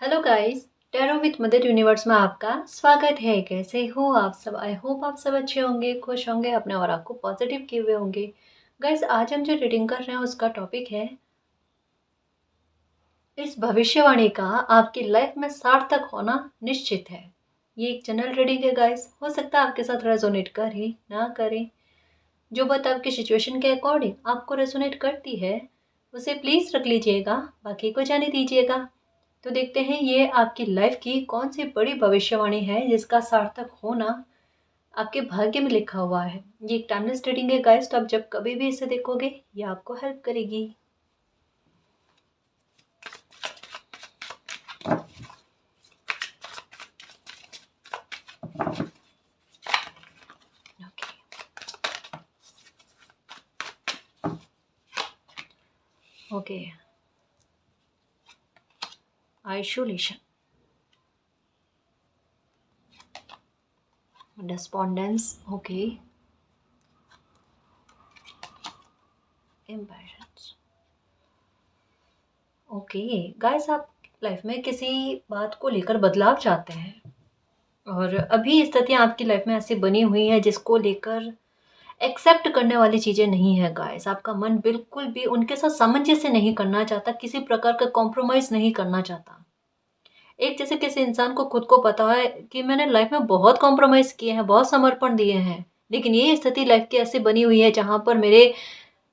Hello guys. Tarot with mother universe में आपका स्वागत है। कैसे हो आप सब? आई होप आप सब अच्छे होंगे, खुश होंगे, अपने और आपको पॉजिटिव किए हुए होंगे। गाइस, आज हम जो रीडिंग कर रहे हैं उसका टॉपिक है इस भविष्यवाणी का आपकी लाइफ में सार्थक होना निश्चित है। ये एक जनरल रीडिंग है गाइस, हो सकता है आपके साथ रेजोनेट करे ना करे। जो बात आपकी सिचुएशन के अकॉर्डिंग आपको रेजोनेट करती है उसे प्लीज रख लीजिएगा, बाकी को जाने दीजिएगा। तो देखते हैं ये आपकी लाइफ की कौन सी बड़ी भविष्यवाणी है जिसका सार्थक होना आपके भाग्य में लिखा हुआ है। ये एक टाइमलेस रीडिंग है गाइस, तो आप जब कभी भी इसे देखोगे ये आपको हेल्प करेगी। Okay, isolation, despondence, okay, impatience. Okay guys, आप लाइफ में किसी बात को लेकर बदलाव चाहते हैं और अभी स्थितियां आपकी लाइफ में ऐसी बनी हुई है जिसको लेकर एक्सेप्ट करने वाली चीज़ें नहीं है गाइस। आपका मन बिल्कुल भी उनके साथ सामंजस्य नहीं करना चाहता, किसी प्रकार का कॉम्प्रोमाइज़ नहीं करना चाहता। एक जैसे किसी इंसान को खुद को पता है कि मैंने लाइफ में बहुत कॉम्प्रोमाइज़ किए हैं, बहुत समर्पण दिए हैं, लेकिन ये स्थिति लाइफ की ऐसी बनी हुई है जहाँ पर मेरे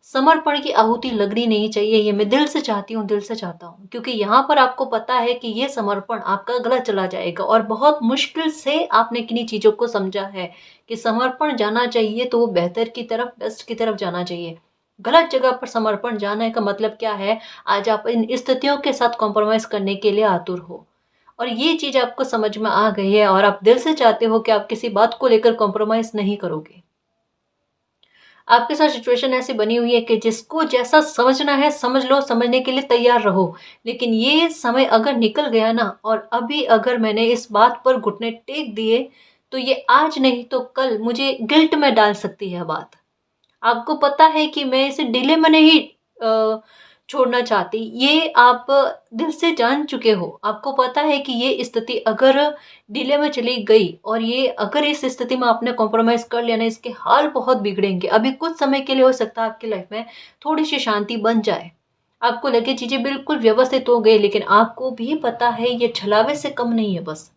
समर्पण की आहुति लगनी नहीं चाहिए। ये मैं दिल से चाहती हूँ, दिल से चाहता हूँ, क्योंकि यहाँ पर आपको पता है कि ये समर्पण आपका गलत चला जाएगा और बहुत मुश्किल से आपने किन्हीं चीज़ों को समझा है कि समर्पण जाना चाहिए तो वो बेहतर की तरफ, बेस्ट की तरफ जाना चाहिए। गलत जगह पर समर्पण जाने का मतलब क्या है? आज आप इन स्थितियों के साथ कॉम्प्रोमाइज़ करने के लिए आतुर हो और ये चीज़ आपको समझ में आ गई है और आप दिल से चाहते हो कि आप किसी बात को लेकर कॉम्प्रोमाइज़ नहीं करोगे। आपके साथ सिचुएशन ऐसी बनी हुई है कि जिसको जैसा समझना है समझ लो, समझने के लिए तैयार रहो। लेकिन ये समय अगर निकल गया ना और अभी अगर मैंने इस बात पर घुटने टेक दिए तो ये आज नहीं तो कल मुझे गिल्ट में डाल सकती है बात। आपको पता है कि मैं इसे डिले में नहीं अ, छोड़ना चाहती। ये आप दिल से जान चुके हो। आपको पता है कि ये स्थिति अगर डिले में चली गई और ये अगर इस स्थिति में आपने कॉम्प्रोमाइज़ कर लिया ना, इसके हाल बहुत बिगड़ेंगे। अभी कुछ समय के लिए हो सकता है आपकी लाइफ में थोड़ी-सी शांति बन जाए। आपको लगे चीज़ें बिल्कुल व्यवस्थित हो गई, लेकिन आपको भी पता है ये छलावे से कम नहीं है बस।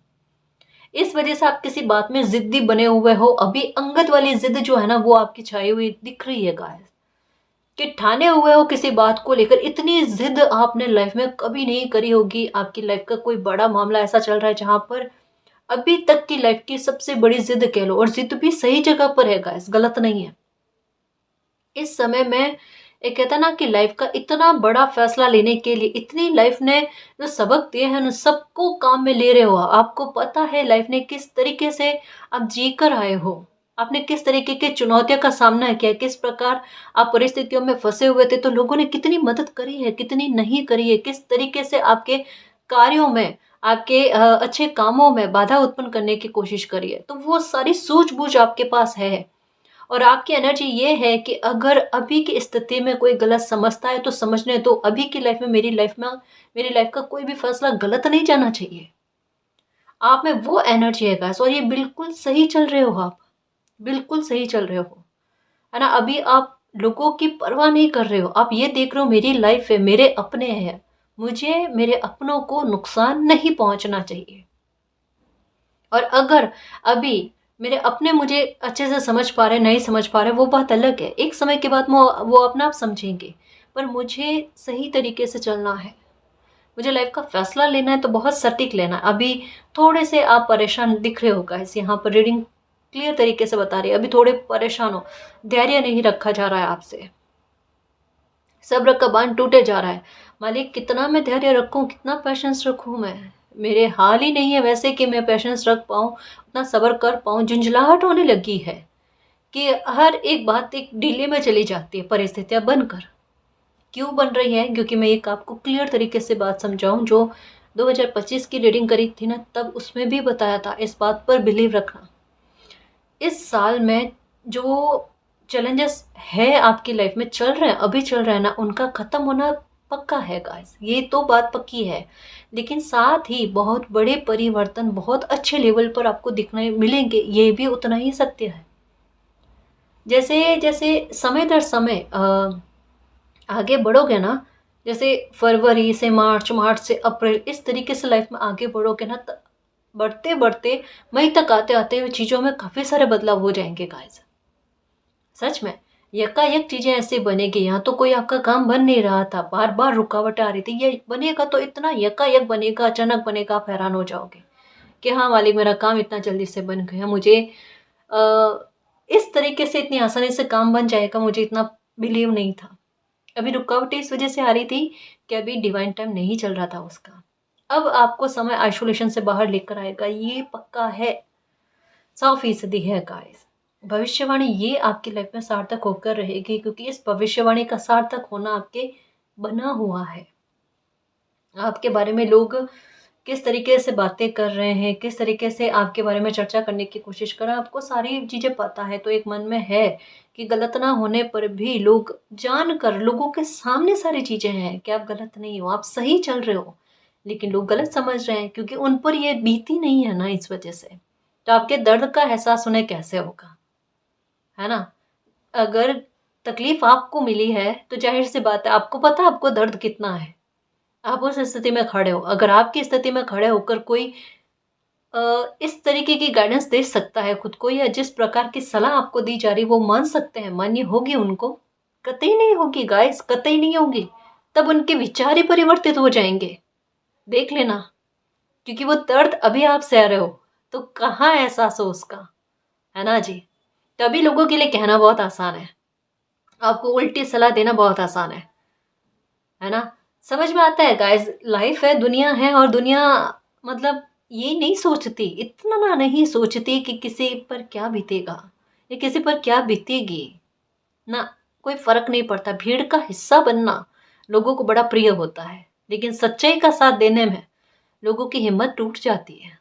इस वजह से आप किसी बात में ज़िद्दी बने हुए हो। अभी अंगत वाली ज़िद जो है ना वो आपकी छाई हुई दिख रही है गाइस, कि ठाने हुए हो किसी बात को लेकर। इतनी ज़िद आपने लाइफ में कभी नहीं करी होगी। आपकी लाइफ का कोई बड़ा मामला ऐसा चल रहा है जहाँ पर अभी तक की लाइफ की सबसे बड़ी ज़िद कह लो, और ज़िद भी सही जगह पर है गाइस, गलत नहीं है। इस समय में एक कहता है ना कि लाइफ का इतना बड़ा फैसला लेने के लिए इतनी लाइफ ने जो सबक दिए हैं उन सबको काम में ले रहे हो। आपको पता है लाइफ ने किस तरीके से आप जी कर आए हो, आपने किस तरीके की चुनौतियों का सामना किया, किस प्रकार आप परिस्थितियों में फंसे हुए थे तो लोगों ने कितनी मदद करी है, कितनी नहीं करी है, किस तरीके से आपके कार्यों में, आपके अच्छे कामों में बाधा उत्पन्न करने की कोशिश करी है। तो वो सारी सूझबूझ आपके पास है और आपकी एनर्जी ये है कि अगर अभी की स्थिति में कोई गलत समझता है तो समझने दो। अभी की लाइफ में, मेरी लाइफ का कोई भी फैसला गलत नहीं जाना चाहिए। आप में वो एनर्जी है गाइस और ये बिल्कुल सही चल रहे हो आप, बिल्कुल सही चल रहे हो, है ना? अभी आप लोगों की परवाह नहीं कर रहे हो। आप ये देख रहे हो मेरी लाइफ है, मेरे अपने हैं, मुझे मेरे अपनों को नुकसान नहीं पहुंचना चाहिए। और अगर अभी मेरे अपने मुझे अच्छे से समझ पा रहे, नहीं समझ पा रहे, वो बात अलग है। एक समय के बाद वो अपना आप समझेंगे। पर मुझे सही तरीके से चलना है। मुझे लाइफ का फैसला लेना है तो बहुत सटीक लेना है। अभी थोड़े से आप परेशान दिख रहे हो गाइस, यहाँ पर रीडिंग क्लियर तरीके से बता रही है। अभी थोड़े परेशान हो, धैर्य नहीं रखा जा रहा है आपसे, सब्र का बांध टूटे जा रहा है। मालिक, कितना मैं धैर्य रखूं, कितना पेशेंस रखूं मैं? मेरे हाल ही नहीं है वैसे कि मैं पेशेंस रख पाऊं, उतना सब्र कर पाऊं। झुंझलाहट होने लगी है कि हर एक बात एक डिले में चली जाती है परिस्थितियां बनकर। क्यों बन रही है? क्योंकि मैं एक आपको क्लियर तरीके से बात समझाऊं, जो 2025 की रीडिंग करी थी ना तब उसमें भी बताया था। इस बात पर बिलीव रखना, इस साल में जो चैलेंजेस है आपकी लाइफ में चल रहे हैं, अभी चल रहे हैं ना, उनका खत्म होना पक्का है गाइस, ये तो बात पक्की है। लेकिन साथ ही बहुत बड़े परिवर्तन बहुत अच्छे लेवल पर आपको दिखने मिलेंगे, ये भी उतना ही सत्य है। जैसे जैसे समय दर समय आगे बढ़ोगे ना, जैसे फरवरी से मार्च, मार्च से अप्रैल, इस तरीके से लाइफ में आगे बढ़ोगे ना, बढ़ते बढ़ते मई तक आते आते हुए चीज़ों में काफ़ी सारे बदलाव हो जाएंगे गाइस। सच में यकायक चीजें ऐसे बनेगी, यहाँ तो कोई आपका काम बन नहीं रहा था, बार बार रुकावटें आ रही थी, ये बनेगा तो इतना यकायक बनेगा, अचानक बनेगा, आप हैरान हो जाओगे कि हाँ मालिक मेरा काम इतना जल्दी से बन गया, मुझे इस तरीके से इतनी आसानी से काम बन जाएगा, मुझे इतना बिलीव नहीं था। अभी रुकावटें इस वजह से आ रही थी कि अभी डिवाइन टाइम नहीं चल रहा था उसका। अब आपको समय आइसोलेशन से बाहर लेकर आएगा, ये पक्का है, 100% है गाइस। भविष्यवाणी ये आपकी लाइफ में सार्थक होकर रहेगी, क्योंकि इस भविष्यवाणी का सार्थक होना आपके बना हुआ है। आपके बारे में लोग किस तरीके से बातें कर रहे हैं, किस तरीके से आपके बारे में चर्चा करने की कोशिश कर रहे हैं, आपको सारी चीज़ें पता है। तो एक मन में है कि गलत ना होने पर भी लोग जानकर लोगों के सामने सारी चीज़ें हैं कि आप गलत नहीं हो, आप सही चल रहे हो, लेकिन लोग गलत समझ रहे हैं क्योंकि उन पर ये बीती नहीं है ना, इस वजह से। तो आपके दर्द का एहसास उन्हें कैसे होगा, है ना? अगर तकलीफ आपको मिली है तो जाहिर सी बात है आपको पता है आपको दर्द कितना है। आप उस स्थिति में खड़े हो, अगर आपकी स्थिति में खड़े होकर कोई इस तरीके की गाइडेंस दे सकता है खुद को, या जिस प्रकार की सलाह आपको दी जा रही वो मान सकते हैं, मान्य होगी उनको? कतई नहीं होगी गाइस, कतई नहीं होगी। तब उनके विचार ही परिवर्तित हो जाएंगे, देख लेना। क्योंकि वो दर्द अभी आप सह रहे हो तो कहाँ एहसास हो उसका, है ना जी? तभी लोगों के लिए कहना बहुत आसान है, आपको उल्टी सलाह देना बहुत आसान है ना? समझ में आता है गाइस, लाइफ है, दुनिया है, और दुनिया मतलब ये नहीं सोचती, इतना ना नहीं सोचती कि किसी पर क्या बीतेगा या किसी पर क्या बीतेगी ना। कोई फर्क नहीं पड़ता। भीड़ का हिस्सा बनना लोगों को बड़ा प्रिय होता है, लेकिन सच्चाई का साथ देने में लोगों की हिम्मत टूट जाती है,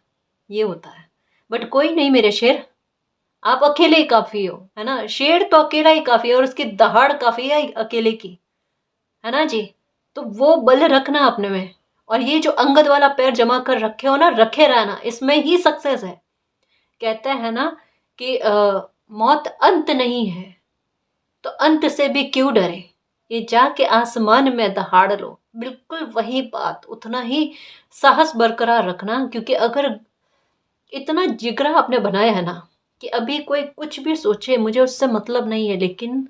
ये होता है। बट कोई नहीं मेरे शेर, आप अकेले ही काफी हो, है ना? शेर तो अकेला ही काफी है, और उसकी दहाड़ काफी है अकेले की, है ना जी? तो वो बल रखना अपने में, और ये जो अंगद वाला पैर जमा कर रखे हो ना, रखे रहना, इसमें ही सक्सेस है। कहते हैं ना कि मौत अंत नहीं है, तो अंत से भी क्यों डरे, ये जाके आसमान में दहाड़ लो। बिल्कुल वही बात, उतना ही साहस बरकरार रखना, क्योंकि अगर इतना जिगरा आपने बनाया है ना कि अभी कोई कुछ भी सोचे मुझे उससे मतलब नहीं है, लेकिन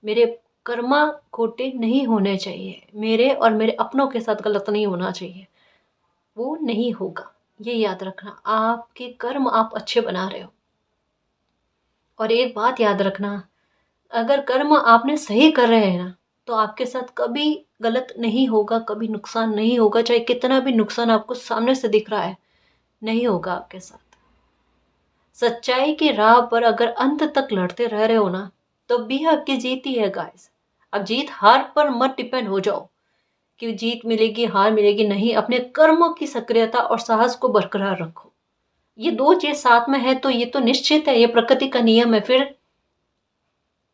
मेरे कर्मा खोटे नहीं होने चाहिए, मेरे और मेरे अपनों के साथ गलत नहीं होना चाहिए, वो नहीं होगा। ये याद रखना, आपके कर्म आप अच्छे बना रहे हो। और एक बात याद रखना, अगर कर्म आपने सही कर रहे हैं ना, तो आपके साथ कभी गलत नहीं होगा, कभी नुकसान नहीं होगा, चाहे कितना भी नुकसान आपको सामने से दिख रहा है, नहीं होगा आपके साथ। सच्चाई की राह पर अगर अंत तक लड़ते रह रहे हो ना, तो भी आपकी जीत ही है गाइस। अब जीत हार पर मत डिपेंड हो जाओ कि जीत मिलेगी हार मिलेगी, नहीं। अपने कर्मों की सक्रियता और साहस को बरकरार रखो, ये दो चीज साथ में है तो ये तो निश्चित है, ये प्रकृति का नियम है। फिर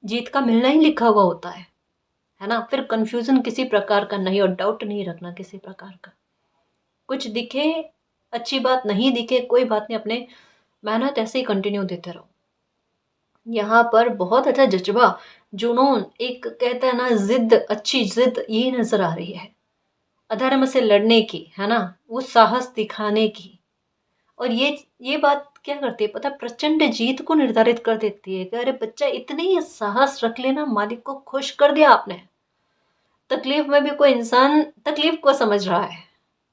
जीत का मिलना ही लिखा हुआ होता है ना? फिर कंफ्यूजन किसी प्रकार का नहीं, और डाउट नहीं रखना किसी प्रकार का। कुछ दिखे अच्छी बात, नहीं दिखे कोई बात नहीं, अपने मेहनत ऐसे ही कंटिन्यू देते रहो। यहाँ पर बहुत अच्छा जज्बा, जुनून, एक कहते हैं ना जिद, अच्छी जिद, ये नजर आ रही है। अधर्म से लड़ने की, है ना, वो साहस दिखाने की। और ये बात क्या करती है पता, प्रचंड जीत को निर्धारित कर देती है कि अरे बच्चा इतने ही साहस रख लेना, मालिक को खुश कर दिया आपने। तकलीफ में भी कोई इंसान तकलीफ को समझ रहा है,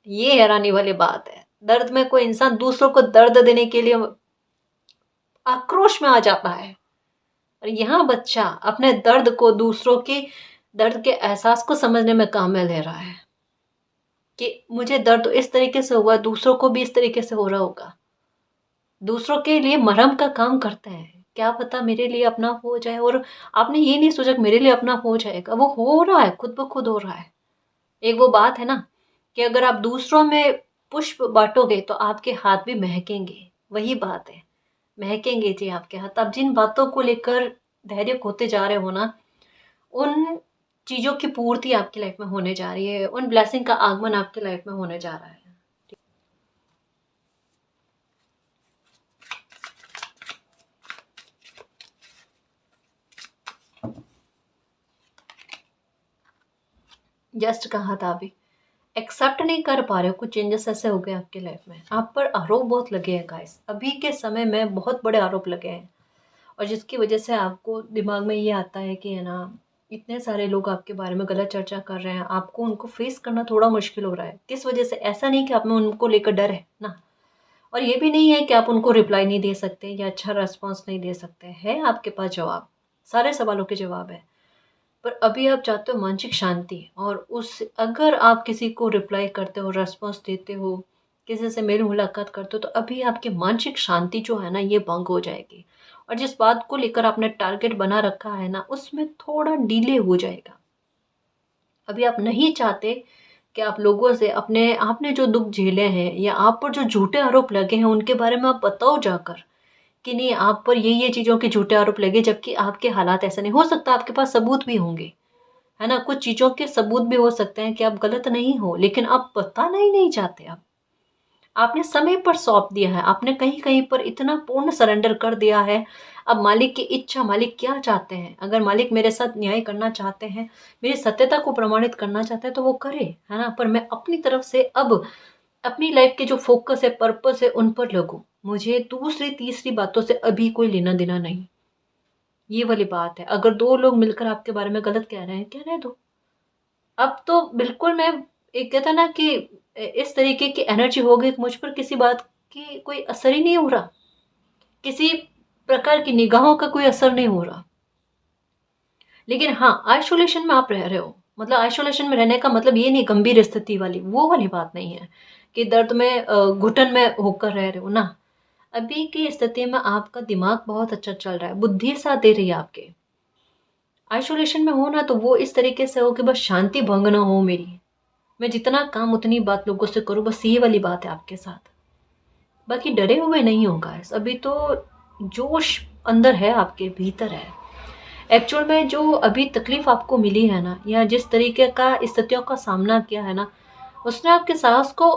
ये हैरानी वाली बात है। दर्द में कोई इंसान दूसरों को दर्द देने के लिए आक्रोश में आ जाता है, और यहाँ बच्चा अपने दर्द को, दूसरों के दर्द के एहसास को समझने में काम में ले रहा है कि मुझे दर्द इस तरीके से हुआ, दूसरों को भी इस तरीके से हो रहा होगा। दूसरों के लिए मरहम का काम करते हैं, क्या पता मेरे लिए अपना हो जाए। और आपने ये नहीं सोचा कि मेरे लिए अपना हो जाएगा, वो हो रहा है, खुद ब खुद हो रहा है। एक वो बात है ना कि अगर आप दूसरों में पुष्प बांटोगे तो आपके हाथ भी महकेंगे, वही बात है, महकेंगे जी आपके हाथ। आप जिन बातों को लेकर धैर्य खोते जा रहे हो ना, उन चीज़ों की पूर्ति आपकी लाइफ में होने जा रही है, उन ब्लेसिंग का आगमन आपकी लाइफ में होने जा रहा है। जस्ट कहा था अभी, एक्सेप्ट नहीं कर पा रहे हो, कुछ चेंजेस ऐसे हो गए आपकी लाइफ में, आप पर आरोप बहुत लगे हैं गाइस, अभी के समय में बहुत बड़े आरोप लगे हैं। और जिसकी वजह से आपको दिमाग में ये आता है कि है ना, इतने सारे लोग आपके बारे में गलत चर्चा कर रहे हैं, आपको उनको फेस करना थोड़ा मुश्किल हो रहा है। किस वजह से? ऐसा नहीं कि आप में उनको लेकर डर है ना, और ये भी नहीं है कि आप उनको रिप्लाई नहीं दे सकते या अच्छा रेस्पॉन्स नहीं दे सकते, है आपके पास जवाब, सारे सवालों के जवाब है। पर अभी आप चाहते हो मानसिक शांति, और उस अगर आप किसी को रिप्लाई करते हो, रेस्पॉन्स देते हो, किसी से मेल मुलाकात करते हो, तो अभी आपकी मानसिक शांति जो है ना ये भंग हो जाएगी। और जिस बात को लेकर आपने टारगेट बना रखा है ना, उसमें थोड़ा डिले हो जाएगा। अभी आप नहीं चाहते कि आप लोगों से अपने आपने जो दुख झेले हैं या आप पर जो झूठे आरोप लगे हैं उनके बारे में आप बताओ जाकर, कि नहीं आप पर ये चीज़ों के झूठे आरोप लगे, जबकि आपके हालात ऐसे नहीं। हो सकता आपके पास सबूत भी होंगे, है ना, कुछ चीज़ों के सबूत भी हो सकते हैं कि आप गलत नहीं हो, लेकिन आप बताना ही नहीं चाहते। आप आपने समय पर सौंप दिया है, आपने कहीं कहीं पर इतना पूर्ण सरेंडर कर दिया है। अब मालिक की इच्छा, मालिक क्या चाहते हैं, अगर मालिक मेरे साथ न्याय करना चाहते हैं, मेरी सत्यता को प्रमाणित करना चाहते हैं तो वो करे, है ना। पर मैं अपनी तरफ से अब अपनी लाइफ के जो फोकस है, पर्पस है, उन पर लगूं। मुझे दूसरी तीसरी बातों से अभी कोई लेना देना नहीं। ये वाली बात है। अगर दो लोग मिलकर आपके बारे में गलत कह रहे हैं, कहने दो। अब तो बिल्कुल मैं, एक कहता ना कि इस तरीके की एनर्जी हो गई मुझ पर, किसी बात की कोई असर ही नहीं हो रहा, किसी प्रकार की निगाहों का कोई असर नहीं हो रहा। लेकिन हाँ, आइसोलेशन में आप रह रहे हो, मतलब आइसोलेशन में रहने का मतलब ये नहीं गंभीर स्थिति वाली, वो वाली बात नहीं है कि दर्द में घुटन में होकर रह रहे हो ना। अभी की स्थिति में आपका दिमाग बहुत अच्छा चल रहा है, बुद्धि साथ दे रही है आपके। आइसोलेशन में हो ना तो वो इस तरीके से हो कि बस शांति भंग ना हो मेरी, मैं जितना काम उतनी बात लोगों से करूँ, बस ये वाली बात है आपके साथ। बाकी डरे हुए नहीं हो गाइस, अभी तो जोश अंदर है, आपके भीतर है। एक्चुअल में जो अभी तकलीफ आपको मिली है ना, या जिस तरीके का स्थितियों का सामना किया है ना, उसने आपके साहस को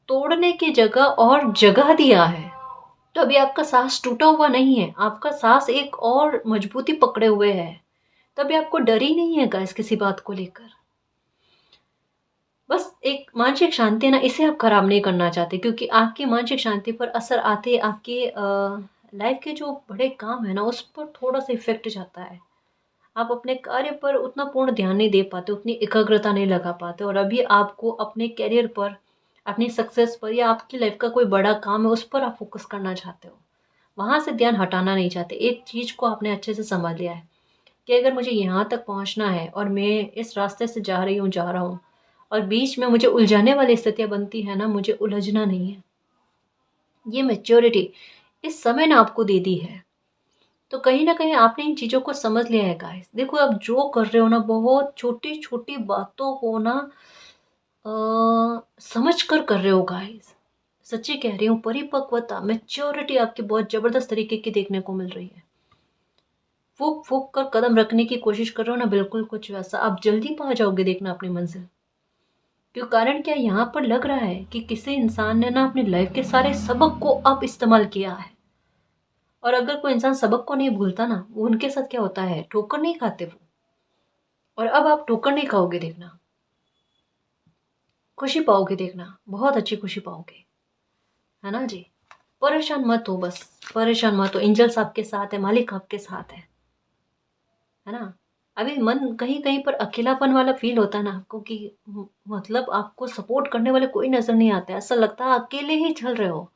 तोड़ने की जगह और जगह दिया है। तो अभी आपका साहस टूटा हुआ नहीं है, आपका साहस एक और मजबूती पकड़े हुए है। तो अभी आपको डर ही नहीं है गाइस किसी बात को लेकर। बस एक मानसिक शांति है ना, इसे आप खराब नहीं करना चाहते, क्योंकि आपकी मानसिक शांति पर असर आते ही आपके लाइफ के जो बड़े काम है ना उस पर थोड़ा सा इफेक्ट जाता है। आप अपने कार्य पर उतना पूर्ण ध्यान नहीं दे पाते, उतनी एकाग्रता नहीं लगा पाते, और अभी आपको अपने करियर पर, अपनी सक्सेस पर, या आपकी लाइफ का कोई बड़ा काम है उस पर आप फोकस करना चाहते हो, वहाँ से ध्यान हटाना नहीं चाहते। एक चीज़ को आपने अच्छे से समझ लिया है कि अगर मुझे यहाँ तक पहुँचना है और मैं इस रास्ते से जा रहा हूँ, और बीच में मुझे उलझाने वाली स्थितियाँ बनती है ना, मुझे उलझना नहीं है। ये मैच्योरिटी इस समय ने आपको दे दी है, तो कहीं न कहीं आपने इन चीज़ों को समझ लिया है गाइस। देखो आप जो कर रहे हो ना, बहुत छोटी-छोटी बातों को ना अ, समझ कर रहे हो गाइस। सच्ची कह रही हूँ, परिपक्वता, मैच्योरिटी आपकी बहुत ज़बरदस्त तरीके की देखने को मिल रही है। फूँक-फूँक कर कदम रखने की कोशिश कर रहे हो ना, बिल्कुल कुछ वैसा। आप जल्दी पा जाओगे देखना अपनी मंज़िल। क्यों? कारण क्या, यहाँ पर लग रहा है कि किसी इंसान ने ना अपनी लाइफ के सारे सबक को अब इस्तेमाल किया है। और अगर कोई इंसान सबक को नहीं भूलता ना, वो उनके साथ क्या होता है, ठोकर नहीं खाते वो। और अब आप ठोकर नहीं खाओगे देखना, खुशी पाओगे देखना, बहुत अच्छी खुशी पाओगे, है ना जी। परेशान मत हो, बस परेशान मत हो, एंजल्स आपके साथ है, मालिक आपके साथ है ना। अभी मन कहीं कहीं पर अकेलापन वाला फील होता है ना आपको, कि मतलब आपको सपोर्ट करने वाले कोई नजर नहीं आते, ऐसा लगता है अकेले ही चल रहे हो।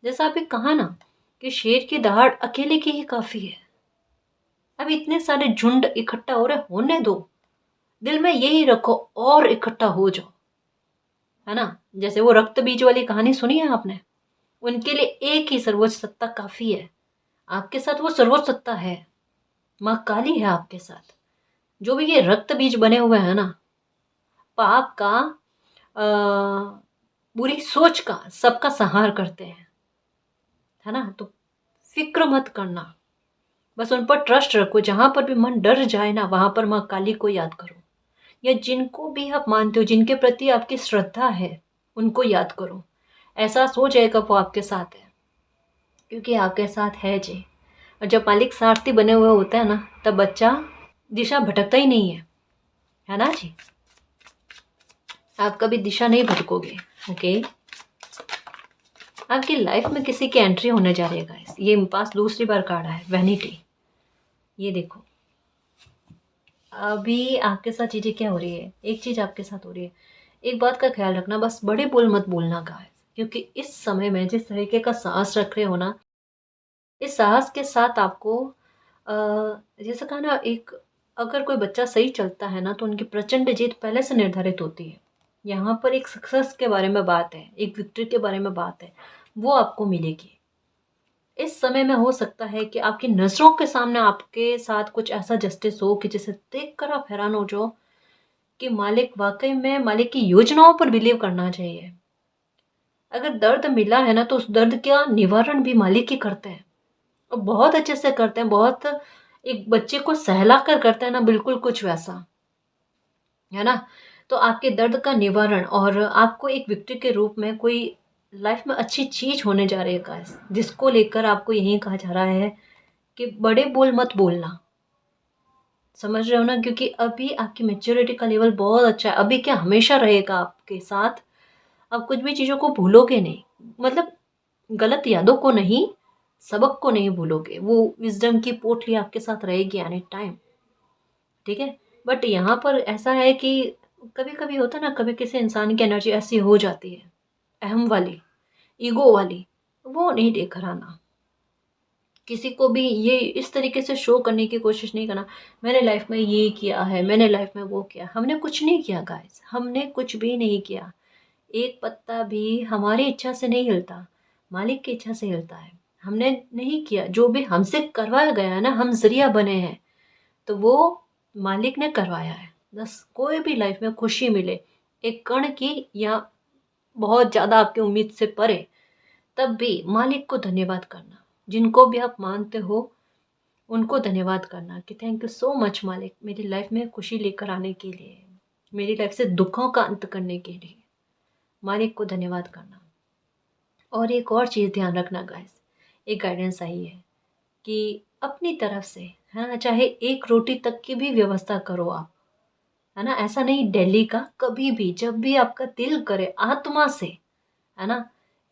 जैसा अभी कहा ना कि शेर की दहाड़ अकेले की ही काफी है। अब इतने सारे झुंड इकट्ठा हो रहे, होने दो, दिल में यही रखो और इकट्ठा हो जाओ, है ना। जैसे वो रक्त बीज वाली कहानी सुनी है आपने, उनके लिए एक ही सर्वोच्च सत्ता काफी है। आपके साथ वो सर्वोच्च सत्ता है, माँ काली है आपके साथ। जो भी ये रक्त बीज बने हुए हैं ना, पाप का, बुरी सोच का, सबका संहार करते हैं, है ना। तो फिक्र मत करना, बस उन पर ट्रस्ट रखो। जहां पर भी मन डर जाए ना, वहां पर माँ काली को याद करो। या जिनको भी आप मानते हो, जिनके प्रति आपकी श्रद्धा है, उनको याद करो। एहसास हो जाएगा वो आपके साथ है, क्योंकि आपके साथ है जी। और जब मालिक सारथी बने हुए होता है ना, तब बच्चा दिशा भटकता ही नहीं है ना जी। आप कभी दिशा नहीं भटकोगे। ओके, आपकी लाइफ में किसी की एंट्री होने जा रही है गाइस। ये मेरे पास दूसरी बार कार्ड है, वैनिटी। ये देखो, अभी आपके साथ चीज़ें क्या हो रही है, एक चीज़ आपके साथ हो रही है। एक बात का ख्याल रखना, बस बड़े बोल मत बोलना गाइस, क्योंकि इस समय में जिस तरीके का साहस रख रहे हो ना, इस साहस के साथ आपको जैसे कहा ना, एक अगर कोई बच्चा सही चलता है ना, तो उनकी प्रचंड जीत पहले से निर्धारित होती है। यहाँ पर एक सक्सेस के बारे में बात है, एक विक्ट्री के बारे में बात है, वो आपको मिलेगी। इस समय में हो सकता है कि आपकी नज़रों के सामने आपके साथ कुछ ऐसा जस्टिस हो कि जिसे देखकर आप हैरान हो जाओ कि मालिक वाकई में, मालिक की योजनाओं पर बिलीव करना चाहिए। अगर दर्द मिला है ना, तो उस दर्द का निवारण भी मालिक ही करते हैं, और बहुत अच्छे से करते हैं। बहुत, एक बच्चे को सहला कर करते हैं ना, बिल्कुल कुछ वैसा, है ना। तो आपके दर्द का निवारण और आपको एक विक्ट्री के रूप में कोई लाइफ में अच्छी चीज होने जा रही है गाइस, जिसको लेकर आपको यही कहा जा रहा है कि बड़े बोल मत बोलना। समझ रहे हो ना, क्योंकि अभी आपकी मेच्योरिटी का लेवल बहुत अच्छा है। अभी क्या, हमेशा रहेगा आपके साथ। आप कुछ भी चीज़ों को भूलोगे नहीं, मतलब गलत यादों को नहीं, सबक को नहीं भूलोगे। वो विजडम की पोटली आपके साथ रहेगी एनी टाइम, ठीक है। बट यहाँ पर ऐसा है कि कभी कभी होता है ना, कभी किसी इंसान की एनर्जी ऐसी हो जाती है, अहम वाली, ईगो वाली, वो नहीं लेकर आना। किसी को भी ये इस तरीके से शो करने की कोशिश नहीं करना, मैंने लाइफ में ये किया है, मैंने लाइफ में वो किया। हमने कुछ नहीं किया गाइस, हमने कुछ भी नहीं किया। एक पत्ता भी हमारी इच्छा से नहीं हिलता, मालिक की इच्छा से हिलता है। हमने नहीं किया, जो भी हमसे करवाया गया है ना, हम जरिया बने हैं, तो वो मालिक ने करवाया है। बस कोई भी लाइफ में खुशी मिले, एक कण की या बहुत ज़्यादा आपकी उम्मीद से परे, तब भी मालिक को धन्यवाद करना। जिनको भी आप मानते हो, उनको धन्यवाद करना कि थैंक यू सो मच मालिक, मेरी लाइफ में खुशी लेकर आने के लिए, मेरी लाइफ से दुखों का अंत करने के लिए। मालिक को धन्यवाद करना। और एक और चीज़ ध्यान रखना गाइस, एक गाइडेंस आई है कि अपनी तरफ से, है ना, चाहे एक रोटी तक की भी व्यवस्था करो आप, है ना। ऐसा नहीं डेली का, कभी भी जब भी आपका दिल करे आत्मा से, है ना,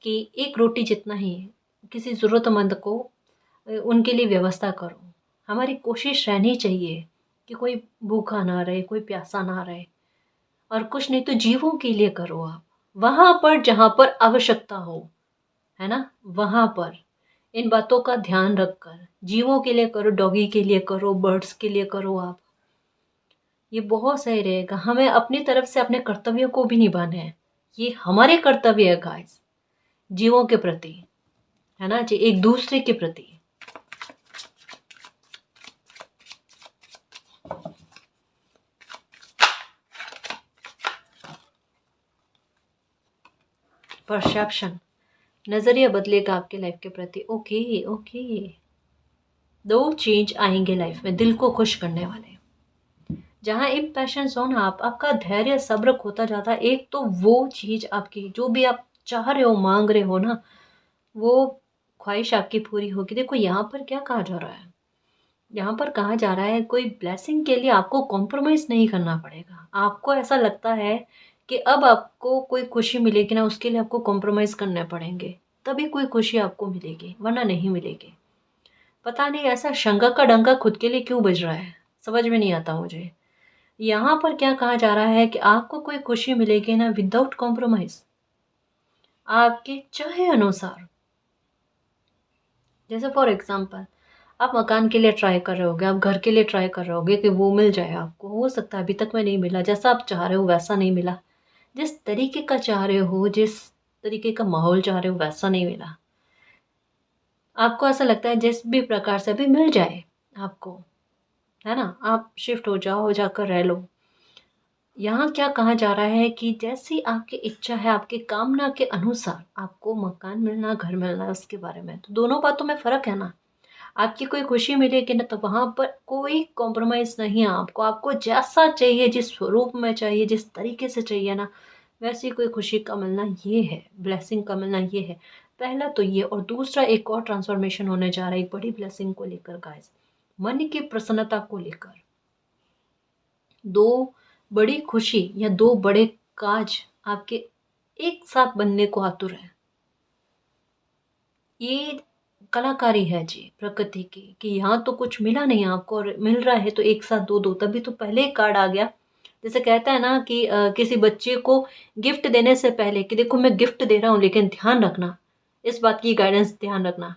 कि एक रोटी जितना ही किसी ज़रूरतमंद को उनके लिए व्यवस्था करो। हमारी कोशिश रहनी चाहिए कि कोई भूखा ना रहे, कोई प्यासा ना रहे। और कुछ नहीं तो जीवों के लिए करो आप, वहाँ पर जहाँ पर आवश्यकता हो, है ना, वहाँ पर इन बातों का ध्यान रखकर जीवों के लिए करो, डॉगी के लिए करो, बर्ड्स के लिए करो आप। ये बहुत सही रहेगा। हमें अपनी तरफ से अपने कर्तव्यों को भी निभाना है। ये हमारे कर्तव्य है गाइस, जीवों के प्रति, है ना जी, एक दूसरे के प्रति। परसेप्शन, नजरिया बदलेगा आपके लाइफ के प्रति। ओके ओके, दो चेंज आएंगे लाइफ में दिल को खुश करने वाले। जहाँ एक पैशन हो ना, आपका धैर्य सब्र खोता जाता है। एक तो वो चीज आपकी जो भी आप चाह रहे हो, मांग रहे हो ना, वो ख्वाहिश आपकी पूरी होगी। देखो यहाँ पर क्या कहा जा रहा है, यहाँ पर कहा जा रहा है कोई ब्लेसिंग के लिए आपको कॉम्प्रोमाइज़ नहीं करना पड़ेगा। आपको ऐसा लगता है कि अब आपको कोई खुशी मिलेगी ना, उसके लिए आपको कॉम्प्रोमाइज़ करने पड़ेंगे, तभी कोई खुशी आपको मिलेगी, वरना नहीं मिलेगी। पता नहीं ऐसा शंका का डंका खुद के लिए क्यों बज रहा है, समझ में नहीं आता मुझे। यहाँ पर क्या कहा जा रहा है कि आपको कोई खुशी मिलेगी ना विदाउट कॉम्प्रोमाइज़, आपके चाहे अनुसार। जैसे फॉर एग्जाम्पल, आप मकान के लिए ट्राई कर रहे होगे, आप घर के लिए ट्राई कर रहे होगे कि वो मिल जाए आपको। हो सकता है अभी तक में नहीं मिला, जैसा आप चाह रहे हो वैसा नहीं मिला, जिस तरीके का चाह रहे हो, जिस तरीके का माहौल चाह रहे हो वैसा नहीं मिला। आपको ऐसा लगता है जिस भी प्रकार से भी मिल जाए आपको, है ना, आप शिफ्ट हो जाओ, हो जाकर रह लो। यहाँ क्या कहा जा रहा है कि जैसी आपकी इच्छा है, आपकी कामना के अनुसार आपको मकान मिलना, घर मिलना है, उसके बारे में तो दोनों बातों में फ़र्क है ना। आपकी कोई खुशी मिलेगी ना, तो वहाँ पर कोई कॉम्प्रोमाइज़ नहीं है आपको। आपको जैसा चाहिए, जिस स्वरूप में चाहिए, जिस तरीके से चाहिए ना, वैसी कोई खुशी का मिलना ये है, ब्लेसिंग का मिलना ये है। पहला तो ये, और दूसरा एक और ट्रांसफ़ॉर्मेशन होने जा रहा है एक बड़ी ब्लेसिंग को लेकर गाइस, मन की प्रसन्नता को लेकर। 2 बड़ी खुशी या 2 बड़े काज आपके एक साथ बनने को आतुर हैं। ये कलाकारी है जी प्रकृति की, कि यहाँ तो कुछ मिला नहीं आपको और मिल रहा है तो एक साथ दो दो, तभी तो पहले ही कार्ड आ गया। जैसे कहता है ना कि किसी बच्चे को गिफ्ट देने से पहले कि देखो मैं गिफ्ट दे रहा हूँ लेकिन ध्यान रखना, इस बात की गाइडेंस ध्यान रखना,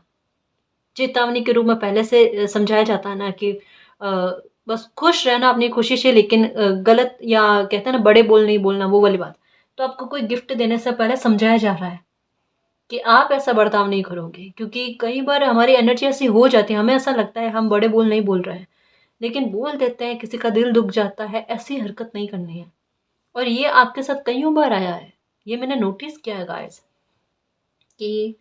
चेतावनी के रूप में पहले से समझाया जाता है ना कि बस खुश रहना अपनी खुशी से, लेकिन गलत या कहते हैं ना बड़े बोल नहीं बोलना, वो वाली बात। तो आपको कोई गिफ्ट देने से पहले समझाया जा रहा है कि आप ऐसा बर्ताव नहीं करोगे, क्योंकि कई बार हमारी एनर्जी ऐसी हो जाती है, हमें ऐसा लगता है हम बड़े बोल नहीं बोल रहे हैं, लेकिन बोल देते हैं, किसी का दिल दुख जाता है, ऐसी हरकत नहीं करनी है। और ये आपके साथ कईयों बार आया है, ये मैंने नोटिस किया है गाइस, कि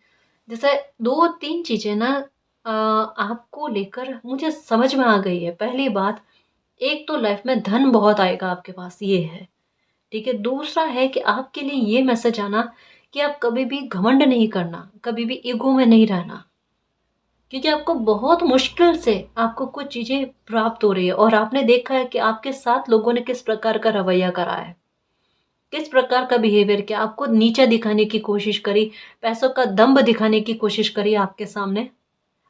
जैसे 2-3 चीज़ें ना आपको लेकर मुझे समझ में आ गई है। पहली बात, एक तो लाइफ में धन बहुत आएगा आपके पास, ये है, ठीक है। दूसरा है कि आपके लिए ये मैसेज आना कि आप कभी भी घमंड नहीं करना, कभी भी ईगो में नहीं रहना, क्योंकि आपको बहुत मुश्किल से आपको कुछ चीज़ें प्राप्त हो रही है और आपने देखा है कि आपके साथ लोगों ने किस प्रकार का रवैया करा है, किस प्रकार का बिहेवियर किया, आपको नीचा दिखाने की कोशिश करी, पैसों का दंभ दिखाने की कोशिश करी आपके सामने,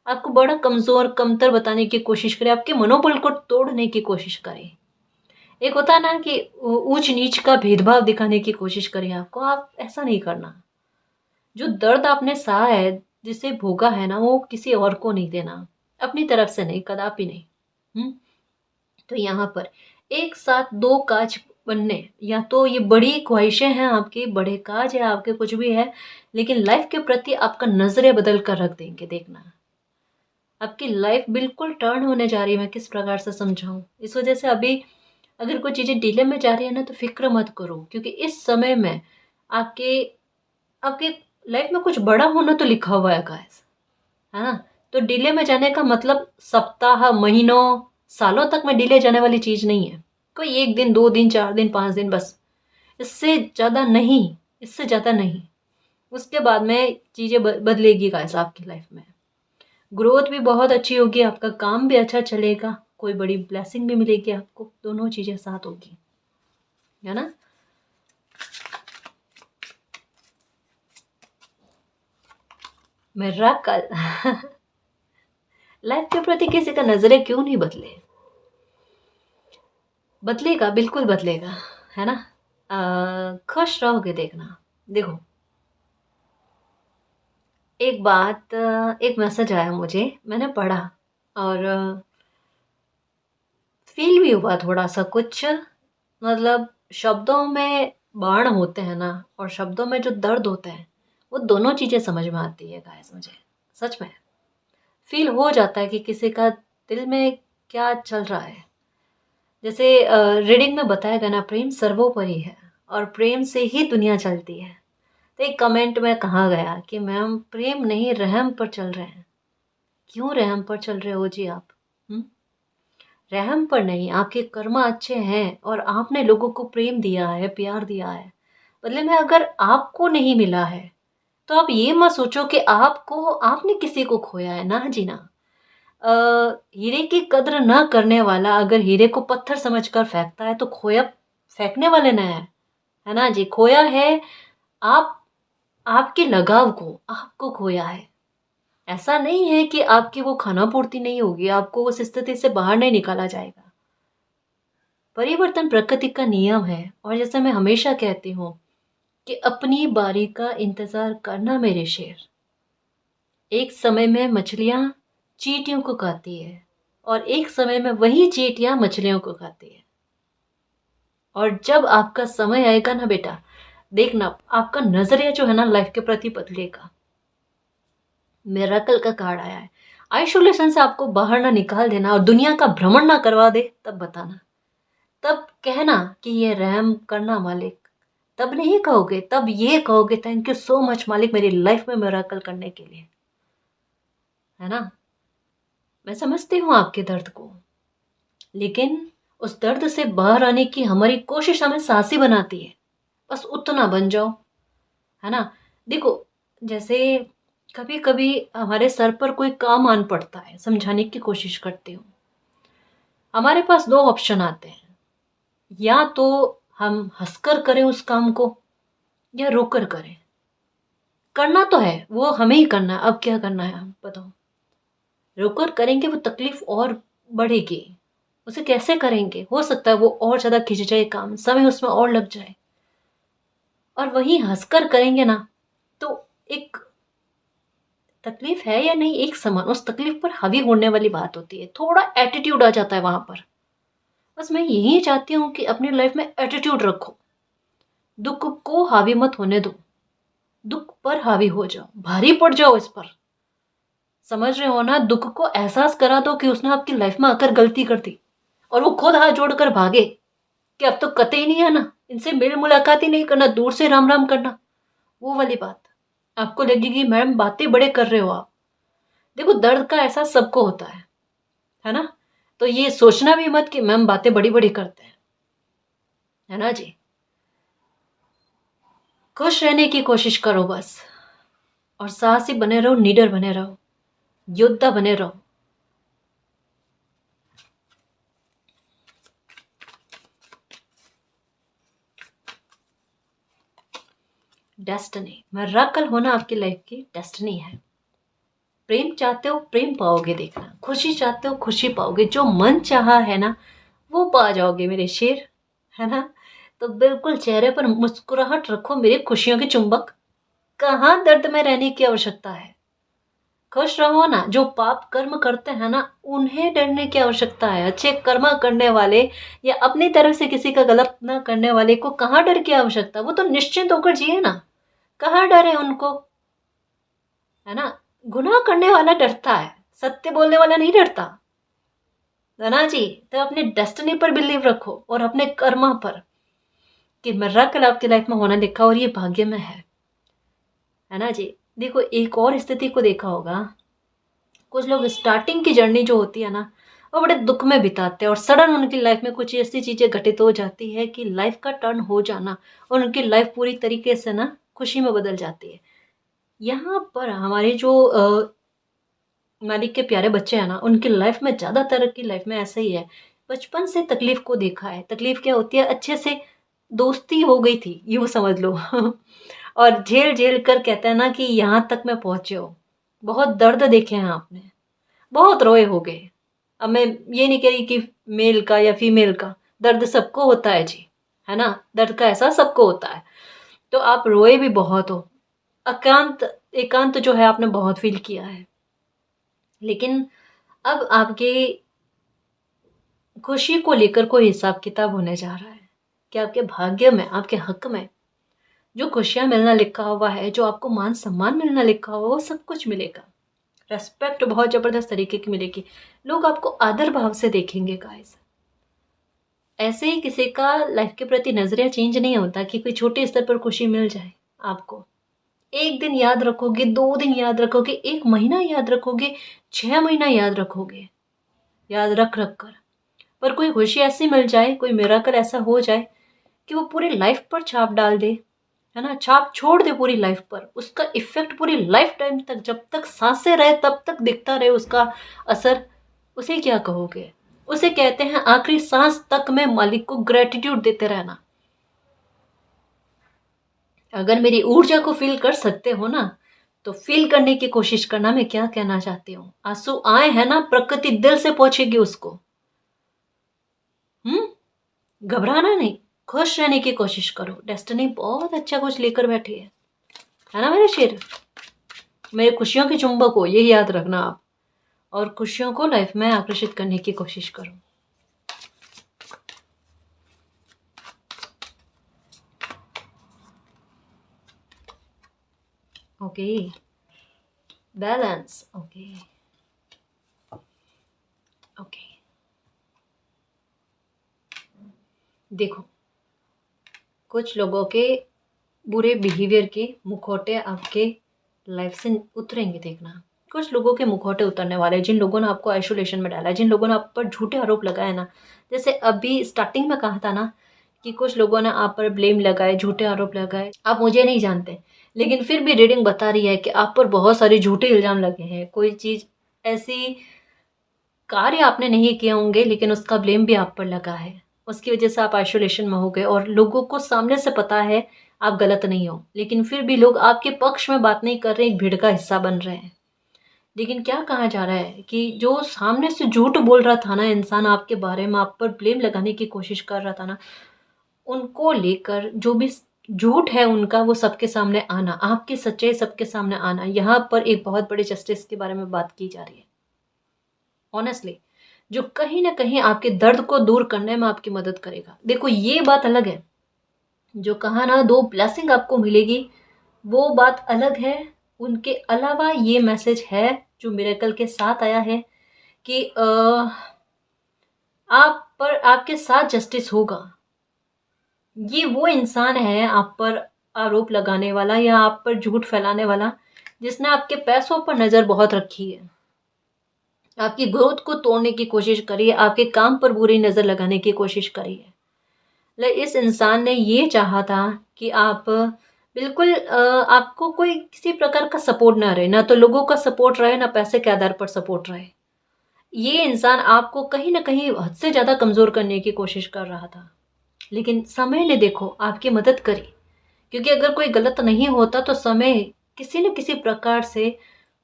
आपको बड़ा कमज़ोर, कमतर बताने की कोशिश करी, आपके मनोबल को तोड़ने की कोशिश करी। एक होता है ना कि ऊंच-नीच का भेदभाव दिखाने की कोशिश करी आपको, आप ऐसा नहीं करना। जो दर्द आपने सहा है, जिसे भोगा है ना, वो किसी और को नहीं देना, अपनी तरफ से नहीं, कदापि नहीं। हुँ? तो यहाँ पर एक साथ 2 काज बनने, या तो ये बड़ी ख्वाहिशें हैं आपकी, बड़े काज है आपके, कुछ भी है, लेकिन लाइफ़ के प्रति आपका नज़रिया बदल कर रख देंगे, देखना। आपकी लाइफ़ बिल्कुल टर्न होने जा रही है, मैं किस प्रकार से समझाऊँ? इस वजह से अभी अगर कोई चीज़ें डिले में जा रही है ना, तो फ़िक्र मत करो, क्योंकि इस समय में आपके आपकी लाइफ़ में कुछ बड़ा होना तो लिखा हुआ है गाइस, है ना? तो डिले में जाने का मतलब सप्ताह, महीनों, सालों तक में डिले जाने वाली चीज़ नहीं है। कोई 1 दिन, 2 दिन, 4 दिन, 5 दिन बस, इससे ज़्यादा नहीं, इससे ज़्यादा नहीं। उसके बाद में चीज़ें बदलेगी गाइस आपकी लाइफ़ में। ग्रोथ भी बहुत अच्छी होगी, आपका काम भी अच्छा चलेगा, कोई बड़ी ब्लेसिंग भी मिलेगी आपको, दोनों चीज़ें साथ होगी, है ना? मेरा कल लाइफ के प्रति किसी का नज़रिया क्यों नहीं बदले? बदलेगा, बिल्कुल बदलेगा, है ना? खुश रहोगे देखना। देखो, एक बात, एक मैसेज आया मुझे, मैंने पढ़ा और फ़ील भी हुआ थोड़ा-सा कुछ, मतलब शब्दों में बाण होते हैं ना, और शब्दों में जो दर्द होते हैं, वो दोनों चीज़ें समझ में आती है गाइस मुझे, सच में। फ़ील हो जाता है कि किसी का दिल में क्या चल रहा है। जैसे रीडिंग में बताया गया ना, प्रेम सर्वोपरि है और प्रेम से ही दुनिया चलती है। तो एक कमेंट में कहा गया कि मैम प्रेम नहीं, रहम पर चल रहे हैं। क्यों रहम पर चल रहे हो जी आप? हुँ? रहम पर नहीं, आपके कर्म अच्छे हैं और आपने लोगों को प्रेम दिया है, प्यार दिया है। बदले में अगर आपको नहीं मिला है, तो आप ये मत सोचो कि आपने किसी को खोया है, ना जी ना। हीरे की कद्र ना करने वाला अगर हीरे को पत्थर समझकर फेंकता है, तो खोया फेंकने वाले ने है ना जी। खोया है आप, आपके लगाव को, आपको खोया है। ऐसा नहीं है कि आपकी वो खाना-पूर्ति नहीं होगी, आपको उस स्थिति से बाहर नहीं निकाला जाएगा। परिवर्तन प्रकृति का नियम है, और जैसे मैं हमेशा कहती हूँ कि अपनी बारी का इंतज़ार करना मेरे शेर। एक समय में मछलियाँ चींटियों को खाती है और एक समय में वही चींटियाँ मछलियों को खाती है। और जब आपका समय आएगा ना बेटा, देखना आपका नज़रिया जो है ना लाइफ के प्रति बदलेगा। मिरेकल का कार्ड आया है। आइसोलेशन से आपको बाहर ना निकाल देना और दुनिया का भ्रमण ना करवा दे, तब बताना। तब कहना कि ये रहम करना मालिक। तब नहीं कहोगे, तब ये कहोगे थैंक यू सो मच मालिक, मेरी लाइफ में मिरेकल करने के लिए। है ना? मैं समझती हूँ आपके दर्द को, लेकिन उस दर्द से बाहर आने की हमारी कोशिश हमें साहसी बनाती है। बस उतना बन जाओ, है ना? देखो, जैसे कभी कभी हमारे सर पर कोई काम आन पड़ता है, समझाने की कोशिश करती हूँ। हमारे पास दो ऑप्शन आते हैं, या तो हम हंसकर करें उस काम को, या रोकर करें। करना तो है, वो हमें ही करना है। अब क्या करना है आप बताओ? रोकर करेंगे वो तकलीफ और बढ़ेगी। उसे कैसे करेंगे? हो सकता है वो और ज्यादा खिंच जाए, काम समय उसमें और लग जाए। और वही हंसकर करेंगे ना, तो एक तकलीफ है या नहीं, एक समान उस तकलीफ पर हावी होने वाली बात होती है। थोड़ा एटीट्यूड आ जाता है वहां पर। बस मैं यही चाहती हूँ कि अपनी लाइफ में एटीट्यूड रखो। दुख को हावी मत होने दो, दुख पर हावी हो जाओ, भारी पड़ जाओ इस पर। समझ रहे हो ना? दुख को एहसास करा दो कि उसने आपकी लाइफ में आकर गलती कर दी, और वो खुद हाथ जोड़कर भागे कि अब तो कते ही नहीं आना, इनसे मेल मुलाकात ही नहीं करना, दूर से राम राम करना। वो वाली बात आपको लगेगी मैम बातें बड़े कर रहे हो आप। देखो, दर्द का एहसास सबको होता है ना? तो ये सोचना भी मत कि मैम बातें बड़ी बड़ी करते हैं, है ना जी? खुश रहने की कोशिश करो बस, और साहसी बने रहो, नीडर बने रहो, योद्धा बने रहो। डेस्टिनी, मिरेकल होना आपकी लाइफ की डेस्टिनी है। प्रेम चाहते हो, प्रेम पाओगे। देखना, खुशी चाहते हो, खुशी पाओगे। जो मन चाहा है ना, वो पा जाओगे मेरे शेर, है ना? तो बिल्कुल चेहरे पर मुस्कुराहट रखो मेरे खुशियों के चुंबक। कहाँ दर्द में रहने की आवश्यकता है? खुश रहो ना। जो पाप कर्म करते हैं ना, उन्हें डरने की आवश्यकता है। अच्छे कर्म करने वाले या अपनी तरफ से किसी का गलत ना करने वाले को कहाँ डर की आवश्यकता? वो तो निश्चिंत होकर जिए ना। कहाँ डर है उनको, है ना? गुनाह करने वाला डरता है, सत्य बोलने वाला नहीं डरता, है ना जी? तो अपने डेस्टिनी पर बिलीव रखो और अपने कर्मा पर, कि मिरेकल आपकी लाइफ में होना लिखा और ये भाग्य में है ना जी? देखो, एक और स्थिति को देखा होगा, कुछ लोग स्टार्टिंग की जर्नी जो होती है ना, वो बड़े दुख में बिताते हैं, और सडन उनकी लाइफ में कुछ ऐसी चीजें घटित हो जाती है कि लाइफ का टर्न हो जाना, और उनकी लाइफ पूरी तरीके से ना खुशी में बदल जाती है। यहाँ पर हमारे जो मालिक के प्यारे बच्चे हैं ना, उनकी लाइफ में ज़्यादातर की लाइफ में ऐसा ही है। बचपन से तकलीफ को देखा है। तकलीफ क्या होती है? अच्छे से दोस्ती हो गई थी, यूँ समझ लो। और झेल-झेल कर कहते हैं ना कि यहाँ तक मैं पहुँचे हो। बहुत दर्द देखे हैं आपने, बहुत रोए होगे। अब मैं ये नहीं कह रही कि मेल का या फीमेल का, दर्द सबको होता है जी, है ना? दर्द का एहसास सबको होता है। तो आप रोए भी बहुत हो। एकांत एकांत जो है आपने बहुत फ़ील किया है। लेकिन अब आपकी खुशी को लेकर कोई हिसाब किताब होने जा रहा है कि आपके भाग्य में, आपके हक में जो खुशियां मिलना लिखा हुआ है, जो आपको मान सम्मान मिलना लिखा हुआ है, वो सब कुछ मिलेगा। रेस्पेक्ट बहुत जबरदस्त तरीके की मिलेगी। लोग आपको आदर भाव से देखेंगे गाइस। ऐसे ही किसी का लाइफ के प्रति नजरिया चेंज नहीं होता कि कोई छोटे स्तर पर खुशी मिल जाए आपको। एक दिन याद रखोगे, 2 दिन याद रखोगे, 1 महीना याद रखोगे, 6 महीना याद रखोगे, याद रख रख कर। पर कोई खुशी ऐसी मिल जाए, कोई मिरेकल ऐसा हो जाए कि वो पूरी लाइफ पर छाप डाल दे, है ना? छाप छोड़ दे पूरी लाइफ पर। उसका इफ़ेक्ट पूरी लाइफ टाइम तक, जब तक साँसें रहे तब तक दिखता रहे उसका असर। उसे क्या कहोगे? उसे कहते हैं आखिरी साँस तक में मालिक को ग्रैटिट्यूड देते रहना। अगर मेरी ऊर्जा को फ़ील कर सकते हो ना, तो फ़ील करने की कोशिश करना। मैं क्या कहना चाहती हूँ? आँसू आए हैं ना, प्रकृति दिल से पहुँचेगी उसको। हुँ? घबराना नहीं, खुश रहने की कोशिश करो। डेस्टिनी बहुत अच्छा कुछ लेकर बैठी है ना मेरे शेर? मेरे खुशियों के चुंबक हो, ये याद रखना आप। और खुशियों को लाइफ में आकर्षित करने की कोशिश करो। Okay, balance. Okay, okay. देखो, कुछ लोगों के बुरे बिहेवियर के मुखौटे आपके लाइफ से उतरेंगे, देखना। कुछ लोगों के मुखौटे उतरने वाले हैं, जिन लोगों ने आपको आइसोलेशन में डाला है, जिन लोगों ने आप पर झूठे आरोप लगाए ना। जैसे अभी स्टार्टिंग में कहा था ना कि कुछ लोगों ने आप पर ब्लेम लगाए, झूठे आरोप लगाए। आप मुझे नहीं जानते, लेकिन फिर भी रीडिंग बता रही है कि आप पर बहुत सारे झूठे इल्ज़ाम लगे हैं। कोई चीज़ ऐसी कार्य आपने नहीं किए होंगे, लेकिन उसका ब्लेम भी आप पर लगा है। उसकी वजह से आप आइसोलेशन में हो गए और लोगों को सामने से पता है आप गलत नहीं हो, लेकिन फिर भी लोग आपके पक्ष में बात नहीं कर रहे, एक भीड़ का हिस्सा बन रहे हैं। लेकिन क्या कहा जा रहा है कि जो सामने से झूठ बोल रहा था ना इंसान, आपके बारे में आप पर ब्लेम लगाने की कोशिश कर रहा था ना, उनको लेकर जो भी झूठ है उनका, वो सबके सामने आना, आपकी सच्चाई सबके सामने आना, यहाँ पर एक बहुत बड़े जस्टिस के बारे में बात की जा रही है। ऑनेस्टली, जो कहीं ना कहीं आपके दर्द को दूर करने में आपकी मदद करेगा। देखो, ये बात अलग है, जो कहा ना दो ब्लेसिंग आपको मिलेगी, वो बात अलग है। उनके अलावा ये मैसेज है जो मिरेकल के साथ आया है कि आप पर, आपके साथ जस्टिस होगा। ये वो इंसान है आप पर आरोप लगाने वाला या आप पर झूठ फैलाने वाला, जिसने आपके पैसों पर नज़र बहुत रखी है, आपकी ग्रोथ को तोड़ने की कोशिश करी है, आपके काम पर बुरी नज़र लगाने की कोशिश करी है। इस इंसान ने ये चाहा था कि आप बिल्कुल आपको कोई किसी प्रकार का सपोर्ट ना रहे, ना तो लोगों का सपोर्ट रहे, ना पैसे के आधार पर सपोर्ट रहे। ये इंसान आपको कहीं ना कहीं हद से ज़्यादा कमज़ोर करने की कोशिश कर रहा था, लेकिन समय ने देखो आपकी मदद करी। क्योंकि अगर कोई गलत नहीं होता तो समय किसी न किसी प्रकार से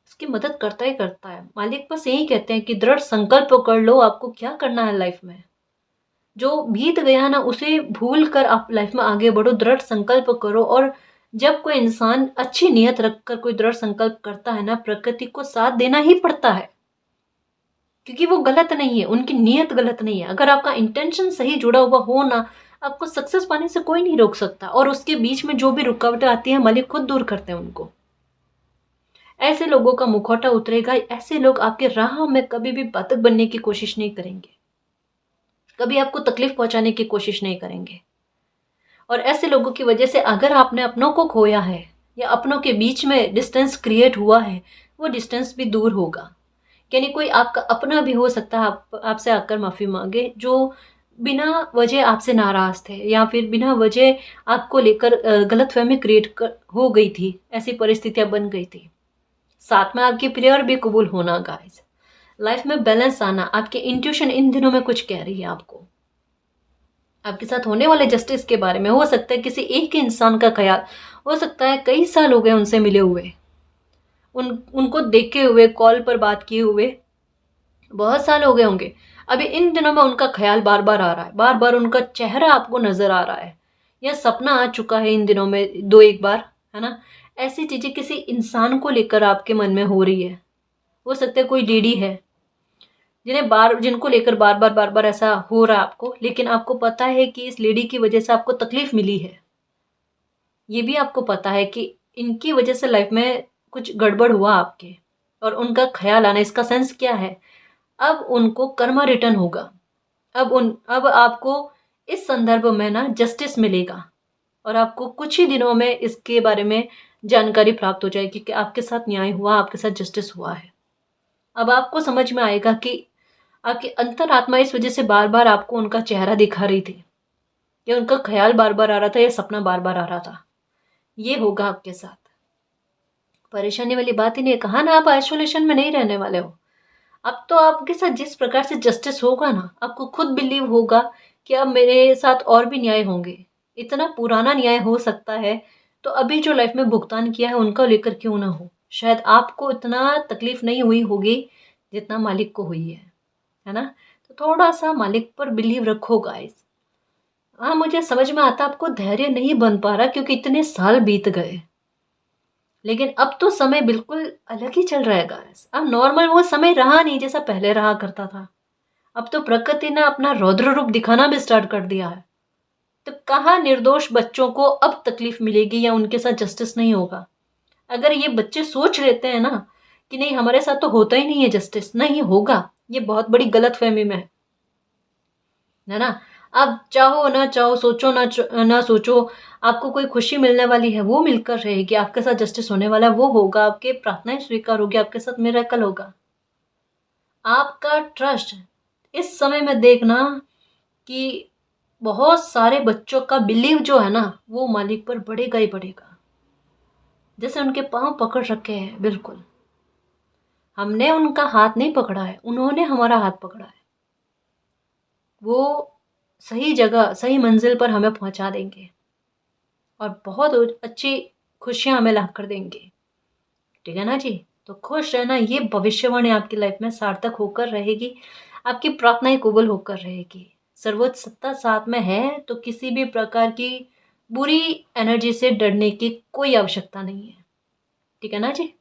उसकी मदद करता ही करता है। मालिक बस यही कहते हैं कि दृढ़ संकल्प कर लो, आपको क्या करना है लाइफ में। जो बीत गया ना उसे भूल कर आप लाइफ में आगे बढ़ो, दृढ़ संकल्प करो। और जब कोई इंसान अच्छी नीयत रखकर कोई दृढ़ संकल्प करता है ना, प्रकृति को साथ देना ही पड़ता है, क्योंकि वो गलत नहीं है, उनकी नीयत गलत नहीं है। अगर आपका इंटेंशन सही जुड़ा हुआ हो ना, आपको सक्सेस पाने से कोई नहीं रोक सकता। और उसके बीच में जो भी रुकावटें आती हैं, मालिक खुद दूर करते हैं उनको। ऐसे लोगों का मुखौटा उतरेगा, ऐसे लोग आपके राह में कभी भी बाधक बनने की कोशिश नहीं करेंगे, कभी आपको तकलीफ पहुंचाने की कोशिश नहीं करेंगे। और ऐसे लोगों की वजह से अगर आपने अपनों को खोया है या अपनों के बीच में डिस्टेंस क्रिएट हुआ है, वो डिस्टेंस भी दूर होगा। यानी कोई आपका अपना भी हो सकता है आपसे आकर माफ़ी मांगे, जो बिना वजह आपसे नाराज़ थे या फिर बिना वजह आपको लेकर गलतफहमी क्रिएट हो गई थी, ऐसी परिस्थितियां बन गई थी। साथ में आपकी प्रेयर भी कबूल होना गाइस, लाइफ में बैलेंस आना। आपकी इंट्यूशन इन दिनों में कुछ कह रही है आपको, आपके साथ होने वाले जस्टिस के बारे में। हो सकता है किसी एक ही इंसान का ख्याल, हो सकता है कई साल हो गए उनसे मिले हुए, उनको देखे हुए, कॉल पर बात किए हुए बहुत साल हो गए होंगे। अभी इन दिनों में उनका ख्याल बार बार आ रहा है, बार बार उनका चेहरा आपको नजर आ रहा है, या सपना आ चुका है इन दिनों में दो एक बार, है ना। ऐसी चीजें किसी इंसान को लेकर आपके मन में हो रही है। हो सकता है कोई लेडी है जिनको लेकर बार बार ऐसा हो रहा है आपको, लेकिन आपको पता है कि इस लेडी की वजह से आपको तकलीफ मिली है। ये भी आपको पता है कि इनकी वजह से लाइफ में कुछ गड़बड़ हुआ आपके, और उनका ख्याल आना, इसका सेंस क्या है, अब उनको कर्मा रिटर्न होगा। अब आपको इस संदर्भ में ना जस्टिस मिलेगा, और आपको कुछ ही दिनों में इसके बारे में जानकारी प्राप्त हो जाएगी कि आपके साथ न्याय हुआ, आपके साथ जस्टिस हुआ है। अब आपको समझ में आएगा कि आपकी अंतरात्मा इस वजह से बार बार आपको उनका चेहरा दिखा रही थी, या उनका ख्याल बार बार आ रहा था, या सपना बार बार आ रहा था। ये होगा आपके साथ। परेशानी वाली बात ही नहीं है, कहा ना आप आइसोलेशन में नहीं रहने वाले हो। अब तो आपके साथ जिस प्रकार से जस्टिस होगा ना, आपको खुद बिलीव होगा कि अब मेरे साथ और भी न्याय होंगे। इतना पुराना न्याय हो सकता है, तो अभी जो लाइफ में भुगतान किया है उनका लेकर क्यों ना हो। शायद आपको इतना तकलीफ नहीं हुई होगी जितना मालिक को हुई है ना। तो थोड़ा सा मालिक पर बिलीव रखो गाइस। हाँ, मुझे समझ में आता आपको धैर्य नहीं बन पा रहा क्योंकि इतने साल बीत गए, लेकिन अब तो समय बिल्कुल अलग ही चल रहा है गाइस। अब नॉर्मल वो समय रहा नहीं जैसा पहले रहा करता था। अब तो प्रकृति ने अपना रौद्र रूप दिखाना भी स्टार्ट कर दिया है। तो कहाँ निर्दोष बच्चों को अब तकलीफ मिलेगी या उनके साथ जस्टिस नहीं होगा। अगर ये बच्चे सोच लेते हैं ना कि नहीं हमारे साथ तो होता ही नहीं है जस्टिस, नहीं होगा, ये बहुत बड़ी गलत फहमी में है ना। आप चाहो ना चाहो, सोचो ना सोचो, आपको कोई खुशी मिलने वाली है वो मिलकर रहेगी, आपके साथ जस्टिस होने वाला है वो होगा, आपके प्रार्थनाएं स्वीकार होगी, आपके साथ मिरेकल होगा। आपका ट्रस्ट इस समय में देखना कि बहुत सारे बच्चों का बिलीव जो है ना वो मालिक पर बढ़ेगा ही बढ़ेगा। जैसे उनके पांव पकड़ रखे हैं, बिल्कुल हमने उनका हाथ नहीं पकड़ा है, उन्होंने हमारा हाथ पकड़ा है। वो सही जगह सही मंजिल पर हमें पहुंचा देंगे और बहुत अच्छी खुशियां हमें ला कर देंगे। ठीक है ना जी। तो खुश रहना, ये भविष्यवाणी आपकी लाइफ में सार्थक होकर रहेगी, आपकी प्रार्थनाएं कबूल होकर रहेगी। सर्वोच्च सत्ता साथ में है तो किसी भी प्रकार की बुरी एनर्जी से डरने की कोई आवश्यकता नहीं है। ठीक है ना जी।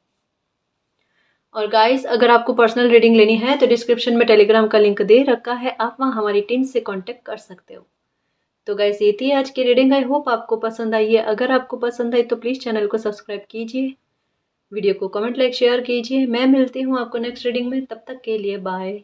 और गाइस, अगर आपको पर्सनल रीडिंग लेनी है तो डिस्क्रिप्शन में टेलीग्राम का लिंक दे रखा है, आप वहाँ हमारी टीम से कांटेक्ट कर सकते हो। तो गाइस, ये थी आज की रीडिंग। आई होप आपको पसंद आई है। अगर आपको पसंद आई तो प्लीज़ चैनल को सब्सक्राइब कीजिए, वीडियो को कमेंट लाइक शेयर कीजिए। मैं मिलती हूँ आपको नेक्स्ट रीडिंग में, तब तक के लिए बाय।